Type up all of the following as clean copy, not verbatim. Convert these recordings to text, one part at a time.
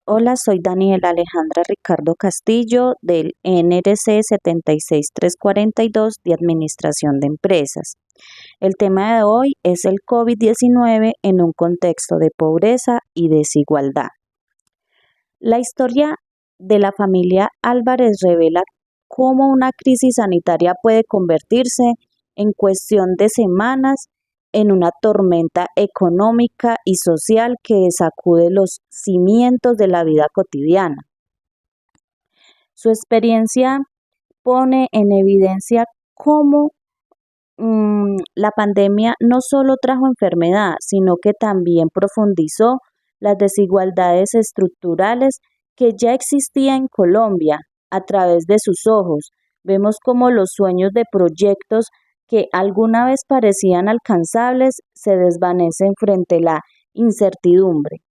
Hola, soy Daniela Alejandra Ricardo Castillo del NRC 76342 de Administración de Empresas. El tema de hoy es el COVID-19 en un contexto de pobreza y desigualdad. La historia de la familia Álvarez revela cómo una crisis sanitaria puede convertirse en cuestión de semanas en una tormenta económica y social que sacude los cimientos de la vida cotidiana. Su experiencia pone en evidencia cómo la pandemia no solo trajo enfermedad, sino que también profundizó las desigualdades estructurales que ya existían en Colombia. A través de sus ojos, vemos cómo los sueños de proyectos que alguna vez parecían alcanzables se desvanecen frente a la incertidumbre.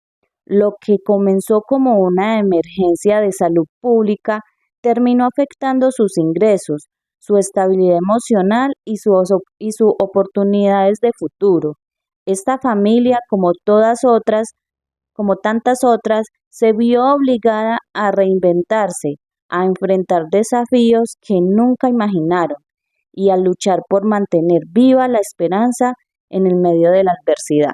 Lo que comenzó como una emergencia de salud pública terminó afectando sus ingresos, su estabilidad emocional y sus oportunidades de futuro. Esta familia, como tantas otras, se vio obligada a reinventarse, a enfrentar desafíos que nunca imaginaron y a luchar por mantener viva la esperanza en el medio de la adversidad.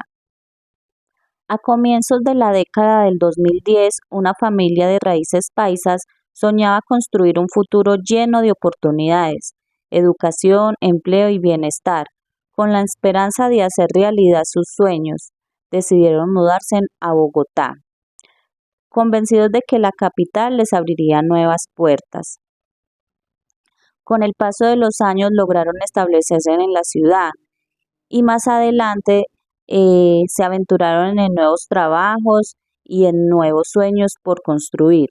A comienzos de la década del 2010, una familia de raíces paisas soñaba construir un futuro lleno de oportunidades, educación, empleo y bienestar. Con la esperanza de hacer realidad sus sueños, decidieron mudarse a Bogotá, convencidos de que la capital les abriría nuevas puertas. Con el paso de los años lograron establecerse en la ciudad y más adelante se aventuraron en nuevos trabajos y en nuevos sueños por construir.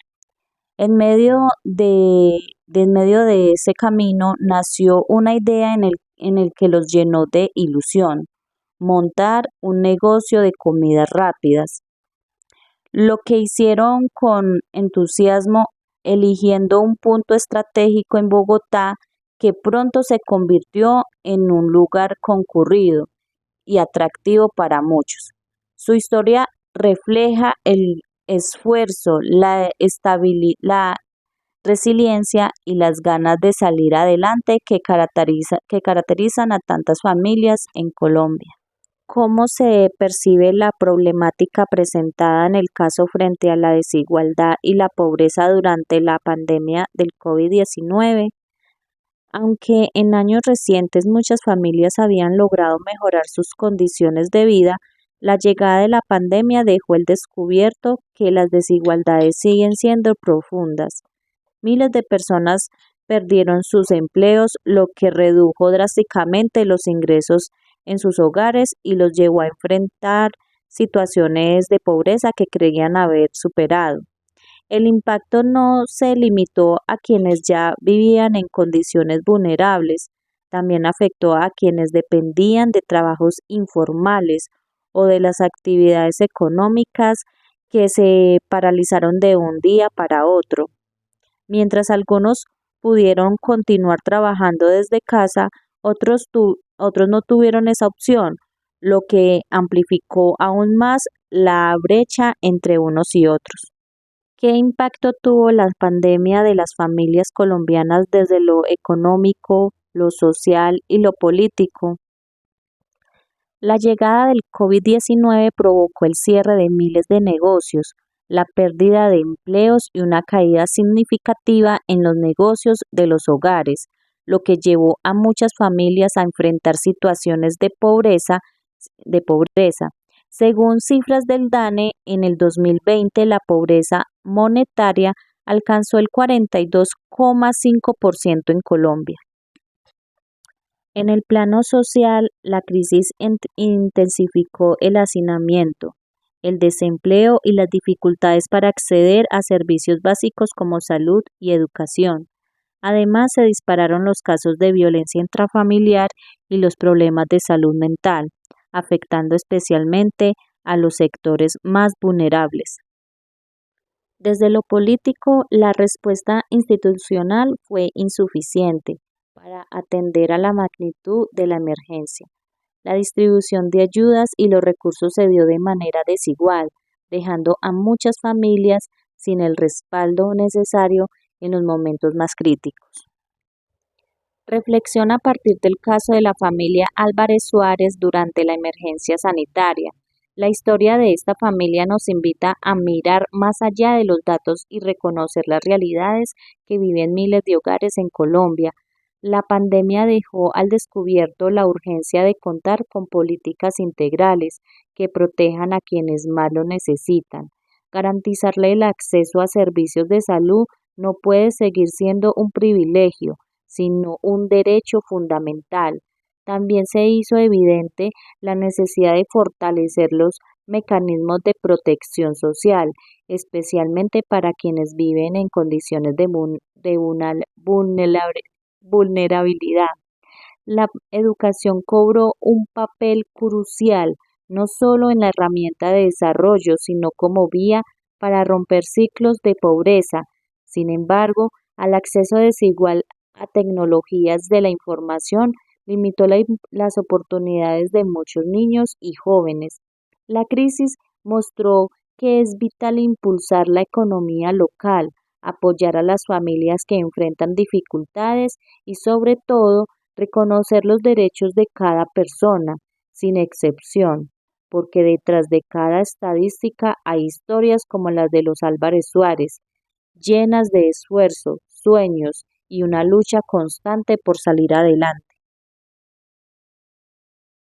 En medio de ese camino nació una idea en el que los llenó de ilusión: montar un negocio de comidas rápidas. Lo que hicieron con entusiasmo, eligiendo un punto estratégico en Bogotá que pronto se convirtió en un lugar concurrido y atractivo para muchos. Su historia refleja el esfuerzo, la resiliencia y las ganas de salir adelante que caracterizan a tantas familias en Colombia. ¿Cómo se percibe la problemática presentada en el caso frente a la desigualdad y la pobreza durante la pandemia del COVID-19? Aunque en años recientes muchas familias habían logrado mejorar sus condiciones de vida, la llegada de la pandemia dejó el descubierto que las desigualdades siguen siendo profundas. Miles de personas perdieron sus empleos, lo que redujo drásticamente los ingresos en sus hogares y los llevó a enfrentar situaciones de pobreza que creían haber superado. El impacto no se limitó a quienes ya vivían en condiciones vulnerables, también afectó a quienes dependían de trabajos informales o de las actividades económicas que se paralizaron de un día para otro. Mientras algunos pudieron continuar trabajando desde casa, otros no tuvieron esa opción, lo que amplificó aún más la brecha entre unos y otros. ¿Qué impacto tuvo la pandemia de las familias colombianas desde lo económico, lo social y lo político? La llegada del COVID-19 provocó el cierre de miles de negocios, la pérdida de empleos y una caída significativa en los negocios de los hogares, lo que llevó a muchas familias a enfrentar situaciones de pobreza. Según cifras del DANE, en el 2020 la pobreza monetaria alcanzó el 42,5% en Colombia. En el plano social, la crisis intensificó el hacinamiento, el desempleo y las dificultades para acceder a servicios básicos como salud y educación. Además, se dispararon los casos de violencia intrafamiliar y los problemas de salud mental, afectando especialmente a los sectores más vulnerables. Desde lo político, la respuesta institucional fue insuficiente para atender a la magnitud de la emergencia. La distribución de ayudas y los recursos se dio de manera desigual, dejando a muchas familias sin el respaldo necesario en los momentos más críticos. Reflexión a partir del caso de la familia Álvarez Suárez durante la emergencia sanitaria. La historia de esta familia nos invita a mirar más allá de los datos y reconocer las realidades que viven miles de hogares en Colombia. La pandemia dejó al descubierto la urgencia de contar con políticas integrales que protejan a quienes más lo necesitan. Garantizarle el acceso a servicios de salud no puede seguir siendo un privilegio, sino un derecho fundamental. También se hizo evidente la necesidad de fortalecer los mecanismos de protección social, especialmente para quienes viven en condiciones de vulnerabilidad. La educación cobró un papel crucial, no solo en la herramienta de desarrollo, sino como vía para romper ciclos de pobreza. Sin embargo, al acceso desigual a tecnologías de la información limitó las oportunidades de muchos niños y jóvenes. La crisis mostró que es vital impulsar la economía local, apoyar a las familias que enfrentan dificultades y, sobre todo, reconocer los derechos de cada persona, sin excepción, porque detrás de cada estadística hay historias como las de los Álvarez Suárez, llenas de esfuerzo, sueños y una lucha constante por salir adelante.